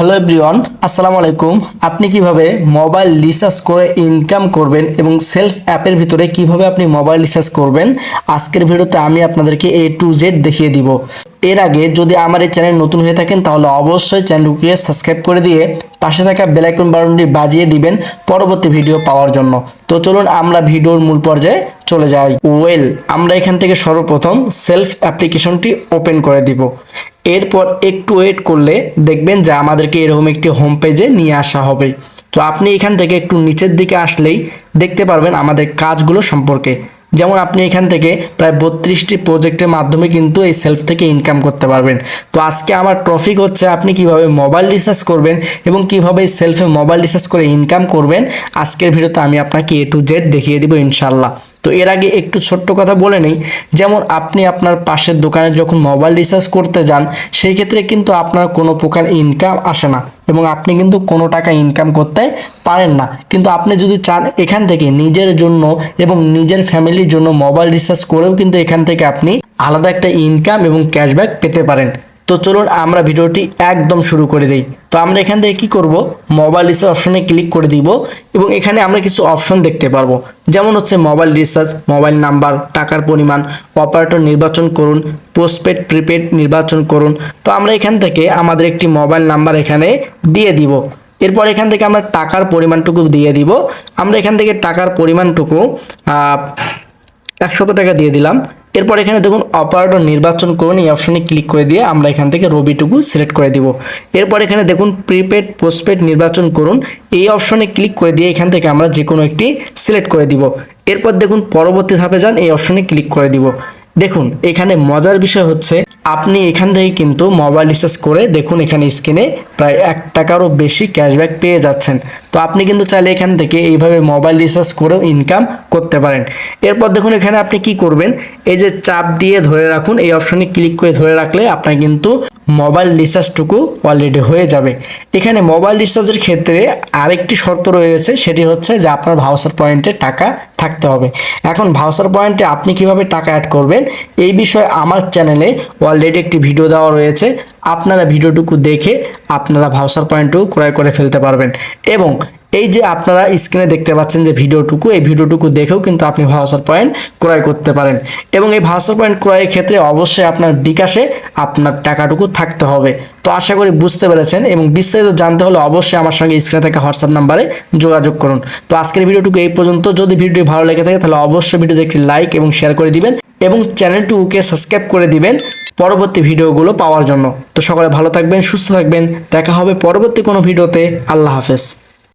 Hello everyone, আসসালামু আলাইকুম। আপনি কিভাবে মোবাইল রিচার্জ করে ইনকাম করবেন এবং সেলফ অ্যাপের ভিতরে কিভাবে আপনি মোবাইল রিচার্জ করবেন, আজকের ভিডিওতে আমি আপনাদেরকে A to Z দেখিয়ে দিব। এর আগে যদি আমার এই চ্যানেল নতুন হয়ে থাকেন তাহলে অবশ্যই চ্যানেলটিকে সাবস্ক্রাইব করে দিয়ে পাশে থাকা বেল আইকন বাটনটি বাজিয়ে দিবেন পরবর্তী ভিডিও পাওয়ার জন্য। তো চলুন আমরা ভিডিওর মূল পর্যায়ে চলে যাই। আমরা এখান থেকে সর্বপ্রথম সেলফ অ্যাপ্লিকেশনটি ওপেন করে দিব। এরপর একটু ওয়েট করলে দেখবেন যে আমাদেরকে এরকম একটি হোম পেজে নিয়ে আসা হবে। তো আপনি এখান থেকে একটু নিচের দিকে আসলেই দেখতে পারবেন আমাদের কাজগুলো সম্পর্কে। যেমন আপনি এখান থেকে প্রায় 32টি প্রজেক্টের মাধ্যমে কিন্তু এই সেলফ থেকে ইনকাম করতে পারবেন। তো আজকে আমার টপিক হচ্ছে আপনি কিভাবে মোবাইল রিচার্জ করবেন এবং কিভাবে সেলফে মোবাইল রিচার্জ করে ইনকাম করবেন। আজকের ভিডিওতে আমি আপনাকে A to Z দেখিয়ে দিব ইনশাল্লাহ। তো এর আগে একটু ছোট্ট কথা বলে নেই, যেমন আপনি আপনার পাশের দোকানে যখন মোবাইল রিচার্জ করতে যান সেই ক্ষেত্রে কিন্তু আপনার কোনো প্রকার ইনকাম আসে না এবং আপনি কিন্তু কোনো টাকা ইনকাম করতে পারেন না। কিন্তু আপনি যদি চান এখান থেকে নিজের জন্য এবং নিজের ফ্যামিলির জন্য মোবাইল রিচার্জ করেও কিন্তু এখান থেকে আপনি আলাদা একটা ইনকাম এবং ক্যাশব্যাক পেতে পারেন। তো চলুন আমরা ভিডিওটি একদম শুরু করে দেই। তো আমরা এখান থেকে কি করব, মোবাইল রিচার্জ অপশনে ক্লিক করে দিব এবং এখানে আমরা কিছু অপশন দেখতে পারবো, যেমন হচ্ছে মোবাইল রিচার্জ, মোবাইল নাম্বার, টাকার পরিমাণ, অপারেটর নির্বাচন করুন, পোস্টপেড প্রিপেড নির্বাচন করুন। তো আমরা এখান থেকে আমাদের একটি মোবাইল নাম্বার এখানে দিয়ে দিব। এরপর এখান থেকে আমরা টাকার পরিমাণটুকু দিয়ে দিব। আমরা এখান থেকে টাকার পরিমাণটুকু 100 টাকা দিয়ে দিলাম। এরপর এখানে দেখুন অপারেটর নির্বাচন করুন, এই অপশনে ক্লিক করে দিয়ে আমরা এখান থেকে রবিটুকু সিলেক্ট করে দিব। এরপর এখানে দেখুন প্রিপেড পোস্টপেড নির্বাচন করুন, এই অপশনে ক্লিক করে দিয়ে এখান থেকে আমরা যে কোনো একটি সিলেক্ট করে দিব। এরপর দেখুন পরবর্তী ধাপে যান, এই অপশনে ক্লিক করে দিব। দেখুন এখানে মজার বিষয় হচ্ছে আপনি এখান থেকে কিন্তু মোবাইল রিচার্জ করে দেখুন এখানে স্ক্রিনে প্রায় 1 টাকারও বেশি ক্যাশব্যাক পেয়ে যাচ্ছেন। তো আপনি কিন্তু চাইলে এখান থেকে এইভাবে মোবাইল রিচার্জ করেও ইনকাম করতে পারেন। এরপর দেখুন এখানে আপনি কি করবেন, এই যে চাপ দিয়ে ধরে রাখুন, এই অপশনে ক্লিক করে ধরে রাখলে আপনার কিন্তু মোবাইল রিচার্জটুকু অলরেডি হয়ে যাবে। এখানে মোবাইল রিচার্জের ক্ষেত্রে আরেকটি শর্ত রয়েছে, সেটি হচ্ছে যে আপনার ভাউচার পয়েন্টে টাকা থাকতে হবে। এখন ভাউচার পয়েন্টে আপনি কিভাবে টাকা অ্যাড করবেন এই বিষয়ে আমার চ্যানেলে অলরেডি একটি ভিডিও দেওয়া রয়েছে। আপনারা ভিডিওটুকু দেখে আপনারা ভাউচার পয়েন্টটুকু ক্রয় করে ফেলতে পারবেন এবং এই যে আপনারা স্ক্রিনে দেখতে পাচ্ছেন যে ভিডিওটুকু, এই ভিডিওটুকু দেখেও কিন্তু আপনি ভাউচার পয়েন্ট ক্রয় করতে পারেন এবং এই ভাউচার পয়েন্ট ক্রয়ের ক্ষেত্রে অবশ্যই আপনার বিকাশে আপনার টাকাটুকু থাকতে হবে। তো আশা করি বুঝতে পেরেছেন এবং বিস্তারিত জানতে হলে অবশ্যই আমার সঙ্গে স্ক্রিনে থাকা হোয়াটসঅ্যাপ নাম্বারে যোগাযোগ করুন। তো আজকের ভিডিওটুকু এই পর্যন্ত। যদি ভিডিওটি ভালো লেগে থাকে তাহলে অবশ্যই ভিডিওতে একটি লাইক এবং শেয়ার করে দিবেন এবং চ্যানেলটিকে সাবস্ক্রাইব করে দিবেন পরবর্তী ভিডিওগুলো পাওয়ার জন্য। তো সকলে ভালো থাকবেন, সুস্থ থাকবেন, দেখা হবে পরবর্তী কোনো ভিডিওতে। আল্লাহ হাফেজ।